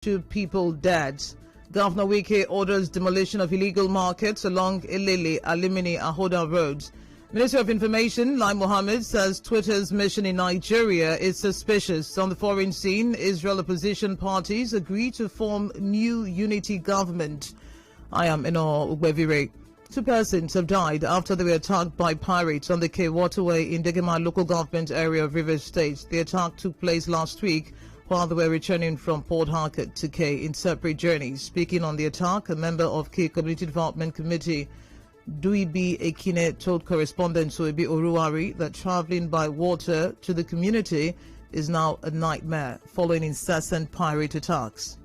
2 people dead. Governor Wike orders demolition of illegal markets along Ilele, Alimini, Ahoda roads. Minister of Information, Lai Mohammed, says Twitter's mission in Nigeria is suspicious. On the foreign scene, Israel opposition parties agree to form new unity government. I am Eno Ugbevire. 2 persons have died after they were attacked by pirates on the K waterway in Degema local government area of Rivers State. The attack took place last week while they were returning from Port Harcourt to K in separate journeys. Speaking on the attack, a member of K Community Development Committee, Duibi Ekine, told correspondent Soebi Oruwari that traveling by water to the community is now a nightmare following incessant pirate attacks.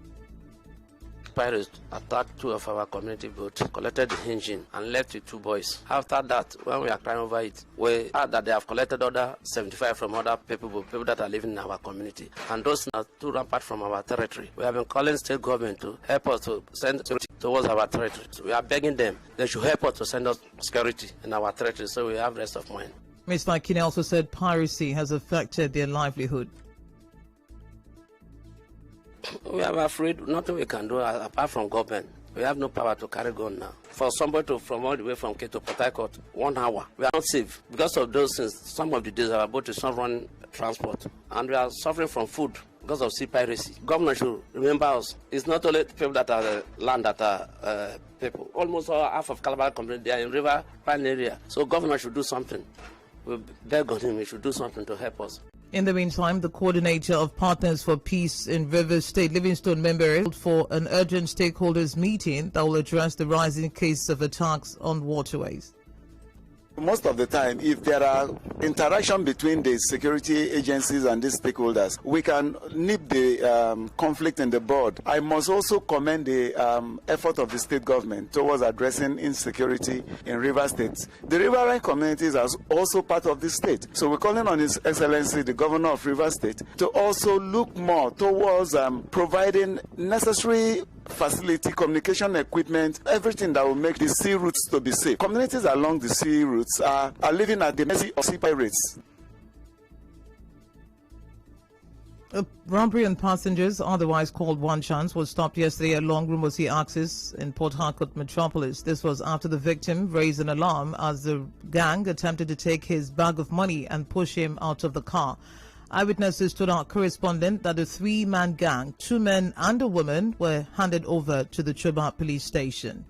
Pirates attacked 2 of our community boats, collected the engine, and left with 2 boys. After that, when we are crying over it, we heard that they have collected other 75 from other people that are living in our community. And those are too rampant from our territory. We have been calling state government to help us to send security towards our territory. So we are begging them, they should help us to send us security in our territory so we have rest of mind. Mr. Akine also said piracy has affected their livelihood. We are afraid nothing we can do apart from government. We have no power to carry gun now. For somebody to from all the way from K to Port Harcourt, 1 hour, we are not safe. Because of those things, some of the days our boat is not running transport. And we are suffering from food because of sea piracy. Government should remember us. It's not only people that are land that are people. Almost half of Calabar community, they are in river pine area. So government should do something. We beg on him, he should do something to help us. In the meantime, the coordinator of Partners for Peace in Rivers State, Livingstone Member, called for an urgent stakeholders meeting that will address the rising cases of attacks on waterways. Most of the time, if there are interaction between the security agencies and these stakeholders, we can nip the conflict in the bud. I must also commend the effort of the state government towards addressing insecurity in River State. The riverine communities are also part of the state. So we're calling on His Excellency, the Governor of River State, to also look more towards providing necessary facility, communication equipment, everything that will make the sea routes to be safe. Communities along the sea routes are living at the mercy of sea pirates. A robbery on passengers, otherwise called One Chance, was stopped yesterday along Rumosi axis in Port Harcourt metropolis. This was after the victim raised an alarm as the gang attempted to take his bag of money and push him out of the car. Eyewitnesses told our correspondent that the 3-man gang, 2 men and a woman, were handed over to the Choba police station.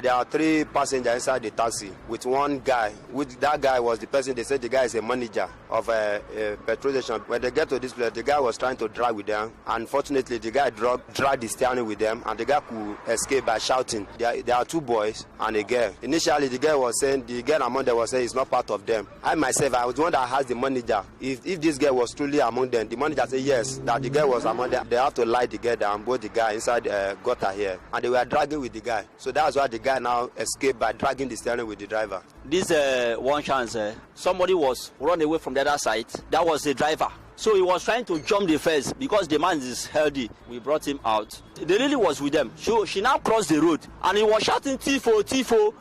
There are 3 passengers inside the taxi with 1 guy. That guy was the person, they said the guy is a manager of a petrol station. When they get to this place, the guy was trying to drive with them. Unfortunately, the guy dragged the steering with them, and the guy could escape by shouting. There are 2 boys and a girl. Initially, the girl among them was saying it's not part of them. I myself, I was the one that asked the manager if this girl was truly among them. The manager said yes, that the girl was among them. They have to lie together and both the guy inside gutter here. And they were dragging with the guy. So that's why the guy now escaped by dragging the steering with the driver. This One Chance, somebody was run away from the other side. That was the driver. So he was trying to jump the fence because the man is healthy. We brought him out. The lady was with them. She now crossed the road and he was shouting Tifo, Tifo.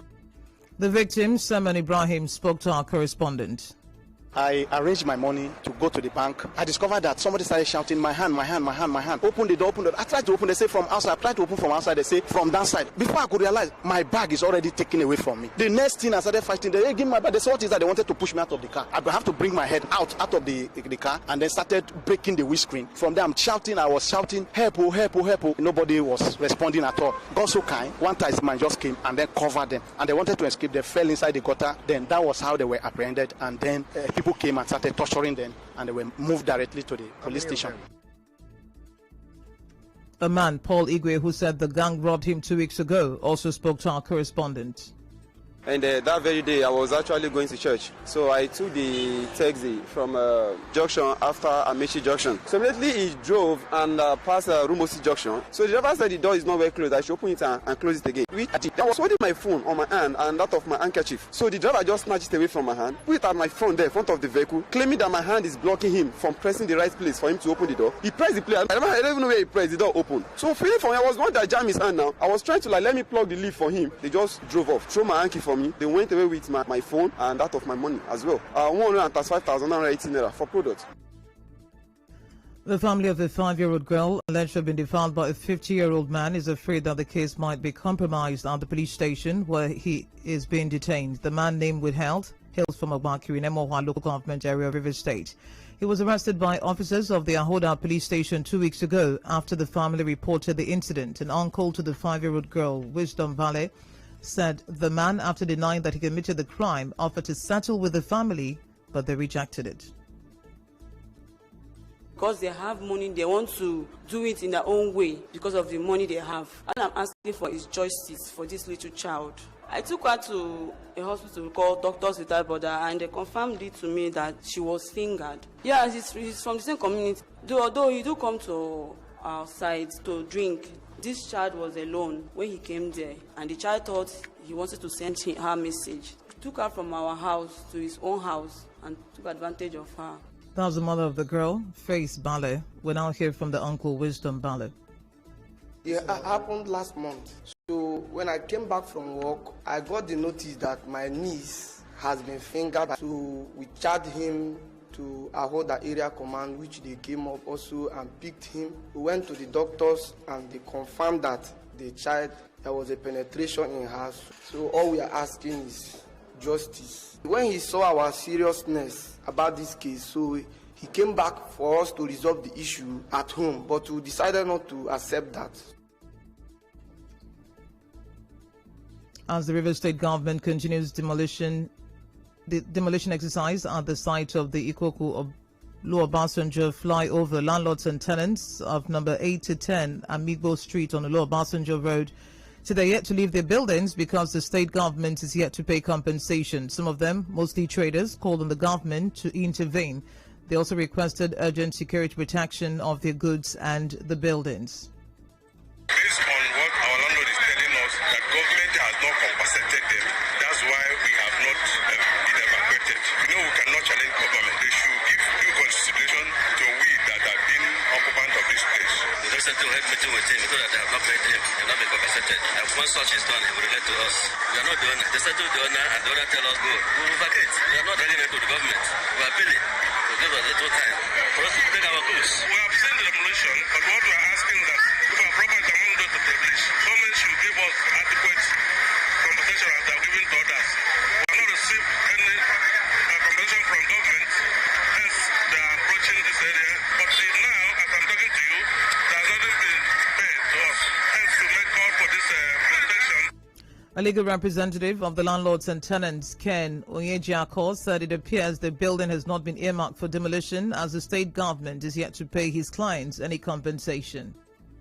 The victim, Saman Ibrahim, spoke to our correspondent. I arranged my money to go to the bank. I discovered that somebody started shouting, my hand, my hand, my hand, my hand. Open the door, open the door. I tried to open, they say from outside. I tried to open from outside, they say from that side. Before I could realize, my bag is already taken away from me. The next thing I started fighting, they gave me my bag. They said what is that? They wanted to push me out of the car. I have to bring my head out of the car and then started breaking the windscreen. From there I'm shouting, I was shouting, help, oh, help, oh, help, oh. Nobody was responding at all. God so kind, one time man just came and then covered them. And they wanted to escape, they fell inside the gutter. Then that was how they were apprehended. And then people came and started torturing them, and they were moved directly to the police station. A man, Paul Igwe, who said the gang robbed him 2 weeks ago, also spoke to our correspondent. And that very day, I was actually going to church. So I took the taxi from junction after Amishi junction. So immediately he drove and passed Rumosi junction. So the driver said the door is not very closed. I should open it and close it again. I was holding my phone on my hand and that of my handkerchief. So the driver just snatched it away from my hand, put it at my front there in front of the vehicle, claiming that my hand is blocking him from pressing the right place for him to open the door. He pressed the place. I don't even know where he pressed. The door opened. So feeling for me, I was the one that jammed his hand now. I was trying to let me plug the leaf for him. They just drove off, throw my hanky for from me. They went away with my phone and that of my money as well. 135,980 naira for products. The family of a 5-year-old girl alleged to have been defiled by a 50-year-old man is afraid that the case might be compromised at the police station where he is being detained. The man, named withheld, hails from Ogbakiri in Emohua local government area of Rivers State. He was arrested by officers of the Ahoda police station 2 weeks ago after the family reported the incident. An uncle to the 5-year-old girl, Wisdom Valley, said the man, after denying that he committed the crime, offered to settle with the family, but they rejected it. Because they have money, they want to do it in their own way because of the money they have. All I'm asking for is justice for this little child. I took her to a hospital called Doctors Without Border, and they confirmed it to me that she was fingered. Yeah, he's from the same community. Although he do come to our side to drink, this child was alone when he came there, and the child thought he wanted to send her message. He took her from our house to his own house and took advantage of her. That was the mother of the girl, Faith Bale. We now hear from the uncle, Wisdom Bale. It happened last month. So when I came back from work, I got the notice that my niece has been fingered. So we charged him to Ahoda Area Command, which they came up also and picked him. We went to the doctors and they confirmed that the child, there was a penetration in her. So all we are asking is justice. When he saw our seriousness about this case, so he came back for us to resolve the issue at home, but we decided not to accept that. As the Rivers State government continues the demolition exercise at the site of the Ikoku of Oluobasanjo flyover, landlords and tenants of number 8 to 10 Amigbo Street on Oluobasanjo Road so they're yet to leave their buildings because the state government is yet to pay compensation. Some of them, mostly traders, called on the government to intervene. They also requested urgent security protection of their goods and the buildings. Based on what our landlord is telling us, that government has not compensated them. That's why we have not been evacuated. We know we cannot challenge government. They should give due consideration to we that have been occupant of this place. The recently we had meeting with him because they have not paid him. They have not been compensated. And once such is done, he will relate to us. We are not the owner. They settle the owner and the owner tell us go. We will vacate. We are not relevant to the government. We are appealing to give us a little time for us to take our goods. We have seen the demolition, but what we are asking that if our property among those to privilege, government should give us adequate compensation as they are giving to others. We have not received any compensation from government, hence they are approaching this area. But till now, as I'm talking to you, there has nothing been paid to us. Hence to make call for this protection. A legal representative of the landlords and tenants, Ken Onyejiako, said it appears the building has not been earmarked for demolition as the state government is yet to pay his clients any compensation.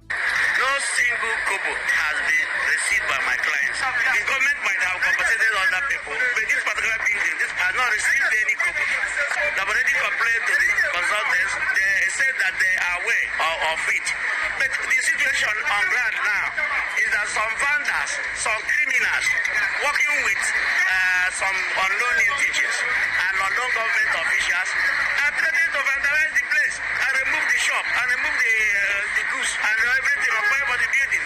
No single kobo has been received by my clients. The government might have compensated other people, but this particular building has not received any kobo. They have already complained to the consultants. They said that they are aware of it. But the situation on ground now is that some vandals, some criminals, working with some unknown entities and unknown government officials are threatening to vandalize the place and remove the shop and remove the goods and everything occupied by the building.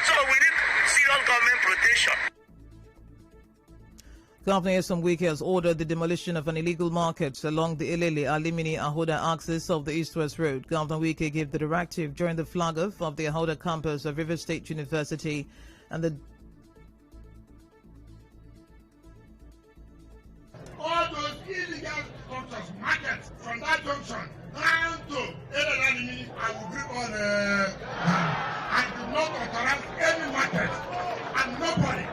So we need serious government protection. Governor Nyesom Wike has ordered the demolition of an illegal market along the Ilele Alimini Ahoda axis of the East-West Road. Governor Wike gave the directive during the flag-off of the Ahoda campus of Rivers State University and the all those illegal structures, markets from that junction down to Ilele Alimini, I will bring on I do not authorize any market, and nobody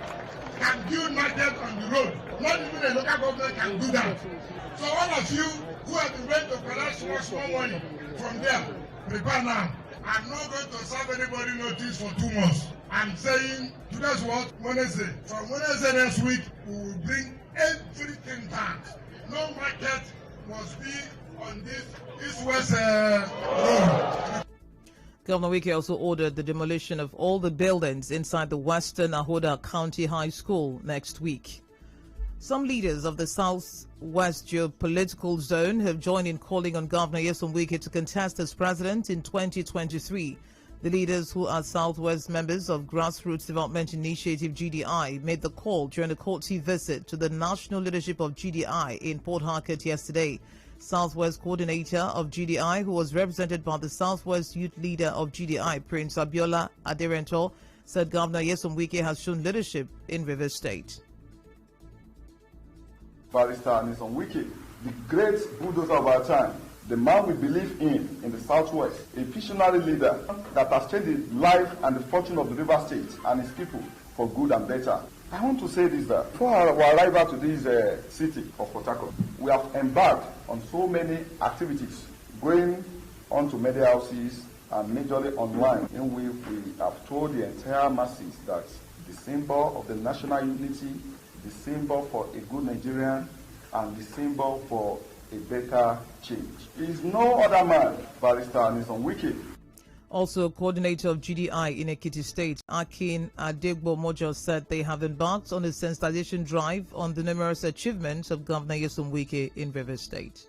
can build market on the road. Not even the local government can do that. So all of you who have been ready to collect small money from there, prepare now. I'm not going to serve anybody notice for 2 months. I'm saying, today's what? Wednesday. From Wednesday next week, we will bring everything down. No market must be on this East-West road. Governor Wike also ordered the demolition of all the buildings inside the Western Ahoda County High School next week. Some leaders of the Southwest geopolitical zone have joined in calling on Governor Nyesom Wike to contest as president in 2023. The leaders, who are Southwest members of Grassroots Development Initiative GDI, made the call during a courtesy visit to the national leadership of GDI in Port Harcourt yesterday. Southwest coordinator of GDI, who was represented by the Southwest youth leader of GDI, Prince Abiola Aderento, said Governor Nyesom Wike has shown leadership in Rivers State. Barrister Nyesom Wike, the great bulldozer of our time, the man we believe in the Southwest, a visionary leader that has changed the life and the fortune of the River State and its people for good and better. I want to say this, that before our arrival to this city of Port Harcourt, we have embarked on so many activities, going on to media houses and majorly online, in which we have told the entire masses that the symbol of the national unity, the symbol for a good Nigerian, and the symbol for a better change is no other man, Barrister Nyesom Wike. Also, coordinator of GDI in Ekiti State, Akin Adegbo Mojo, said they have embarked on a sensitization drive on the numerous achievements of Governor Nyesom Wike in Rivers State.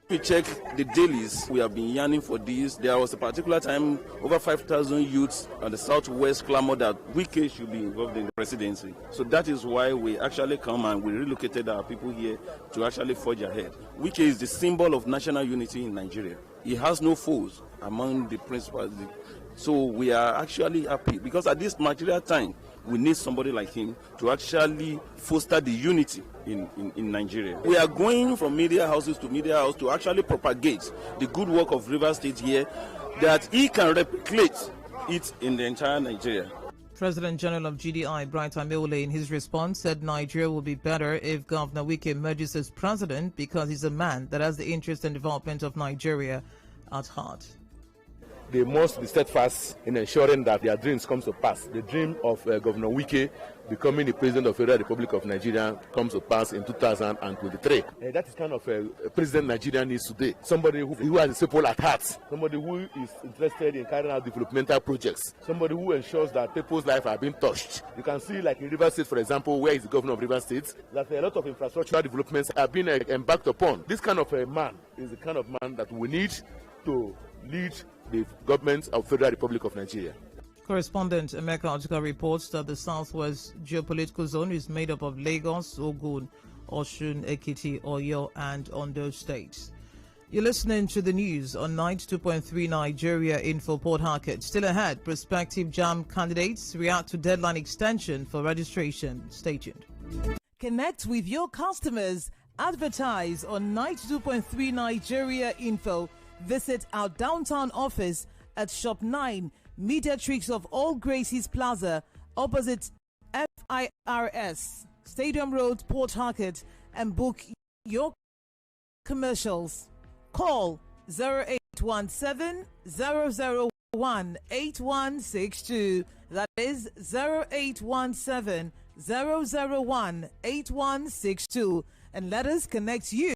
We check the dailies. We have been yearning for this. There was a particular time over 5,000 youths on the Southwest clamored that Wike should be involved in the presidency. So that is why we actually come and we relocated our people here to actually forge ahead. Wike is the symbol of national unity in Nigeria. He has no foes among the principals. So we are actually happy because at this material time, we need somebody like him to actually foster the unity in Nigeria. We are going from media houses to media house to actually propagate the good work of Rivers State here, that he can replicate it in the entire Nigeria. President General of GDI, Bright Ameole, in his response, said Nigeria will be better if Governor Wike emerges as president because he's a man that has the interest and development of Nigeria at heart. They must be steadfast in ensuring that their dreams come to pass. The dream of Governor Wike becoming the President of the Federal Republic of Nigeria comes to pass in 2023. That is kind of a president Nigeria needs today. Somebody who has the people at heart. Somebody who is interested in carrying out developmental projects. Somebody who ensures that people's lives are being touched. You can see, like in Rivers State, for example, where is the governor of Rivers State, that a lot of infrastructural developments are being embarked upon. This kind of a man is the kind of man that we need to lead the government of Federal Republic of Nigeria. Correspondent Emeka Otuka reports that the Southwest geopolitical zone is made up of Lagos, Ogun, Osun, Ekiti, Oyo, and Ondo states. You're listening to the news on 92.3 Nigeria Info Port Harcourt. Still ahead, prospective JAMB candidates react to deadline extension for registration. Stay tuned. Connect with your customers. Advertise on 92.3 Nigeria Info. Visit our downtown office at Shop 9, Mediatrix of All Gracies Plaza, opposite FIRS, Stadium Road, Port Harcourt, and book your commercials. Call 0817 001 8162. That is 0817 001 8162. And let us connect you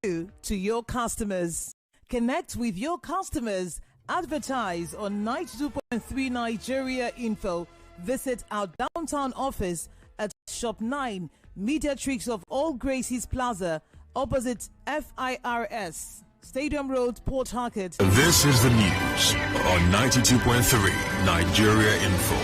to your customers. Connect with your customers. Advertise on 92.3 Nigeria Info. Visit our downtown office at Shop 9, Mediatrix of All Gracies Plaza, opposite FIRS, Stadium Road, Port Harcourt. This is the news on 92.3 Nigeria Info.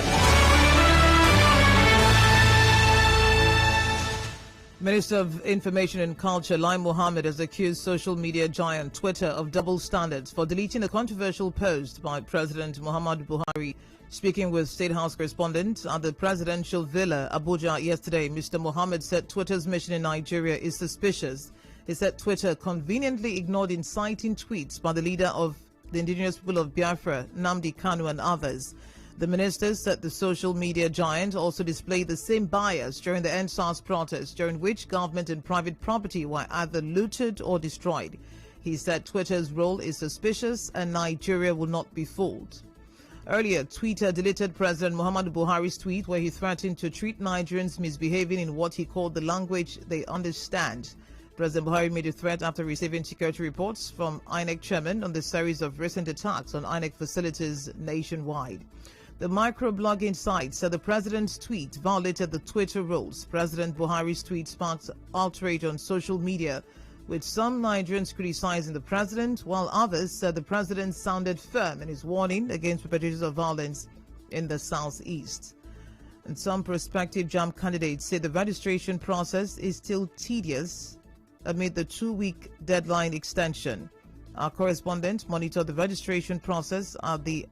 Minister of Information and Culture, Lai Mohammed, has accused social media giant Twitter of double standards for deleting a controversial post by President Muhammadu Buhari. Speaking with State House correspondents at the presidential villa, Abuja, yesterday, Mr. Mohammed said Twitter's mission in Nigeria is suspicious. He said Twitter conveniently ignored inciting tweets by the leader of the indigenous people of Biafra, Nnamdi Kanu, and others. The minister said the social media giant also displayed the same bias during the EndSARS protests, during which government and private property were either looted or destroyed. He said Twitter's role is suspicious and Nigeria will not be fooled. Earlier, Twitter deleted President Muhammadu Buhari's tweet where he threatened to treat Nigerians misbehaving in what he called the language they understand. President Buhari made a threat after receiving security reports from INEC chairman on the series of recent attacks on INEC facilities nationwide. The microblogging site said the president's tweet violated the Twitter rules. President Buhari's tweet sparked outrage on social media, with some Nigerians criticizing the president, while others said the president sounded firm in his warning against perpetrators of violence in the southeast. And some prospective JAMB candidates say the registration process is still tedious amid the 2-week deadline extension. Our correspondent monitored the registration process at the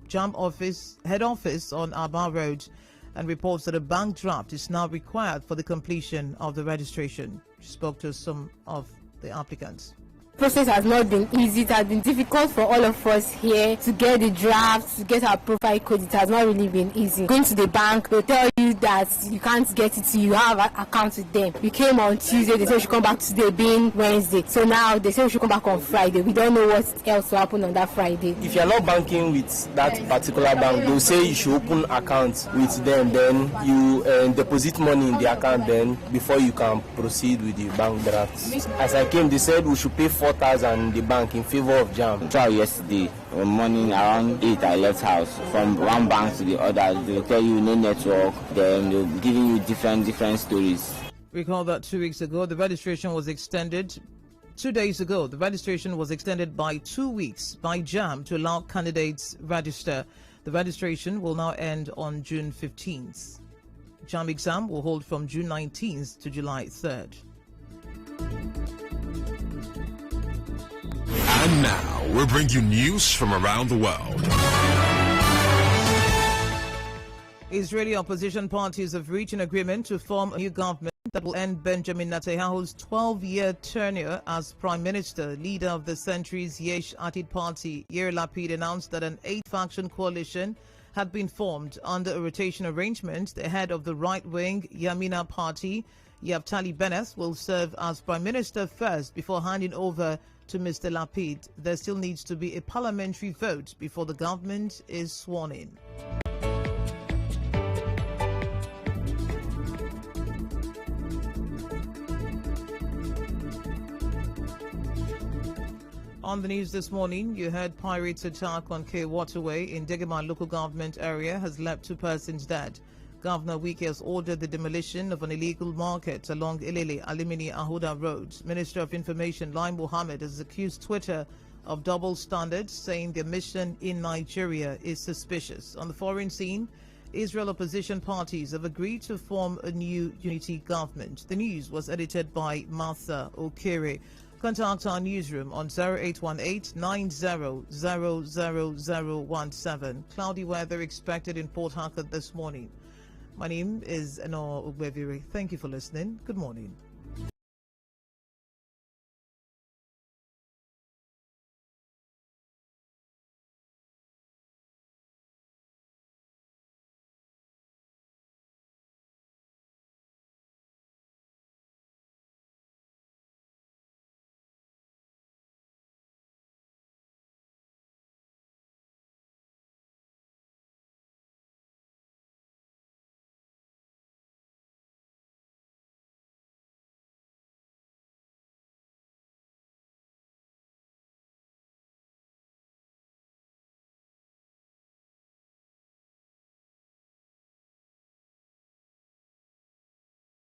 JAMB head office on Aba Road and reports that a bank draft is now required for the completion of the registration. She spoke to some of the applicants. The process has not been easy. It has been difficult for all of us here to get the draft, to get our profile code. It has not really been easy. Going to the bank, they tell you that you can't get it till you have an account with them. We came on Tuesday, they said we should come back today being Wednesday. So now they say we should come back on Friday. We don't know what else will happen on that Friday. If you're not banking with that particular bank, they'll say you should open accounts with them. Then you deposit money in the account then before you can proceed with the bank draft. As I came, they said we should pay 4,000 in the bank in favor of JAMB. Yesterday, morning around 8, I left house. From one bank to the other, they'll tell you no network, then they'll be giving you different stories. Recall that 2 weeks ago, the registration was extended. 2 days ago, the registration was extended by 2 weeks by JAMB to allow candidates register. The registration will now end on June 15th. JAMB exam will hold from June 19th to July 3rd. And now, we'll bring you news from around the world. Israeli opposition parties have reached an agreement to form a new government that will end Benjamin Netanyahu's 12-year tenure as prime minister. Leader of the century's Yesh Atid party, Yair Lapid, announced that an 8-faction coalition had been formed under a rotation arrangement. The head of the right-wing Yamina party, Naftali Bennett, will serve as prime minister first before handing over to Mr. Lapid. There still needs to be a parliamentary vote before the government is sworn in. On the news this morning, you heard pirates attack on K Waterway in Degema local government area has left 2 persons dead. Governor Wike has ordered the demolition of an illegal market along Ilele Alimini Ahuda Road. Minister of Information Lai Mohammed has accused Twitter of double standards, saying their mission in Nigeria is suspicious. On the foreign scene, Israel opposition parties have agreed to form a new unity government. The news was edited by Martha Okere. Contact our newsroom on 0818-900017. Cloudy weather expected in Port Harcourt this morning. My name is Anor Ugbeviri. Thank you for listening. Good morning.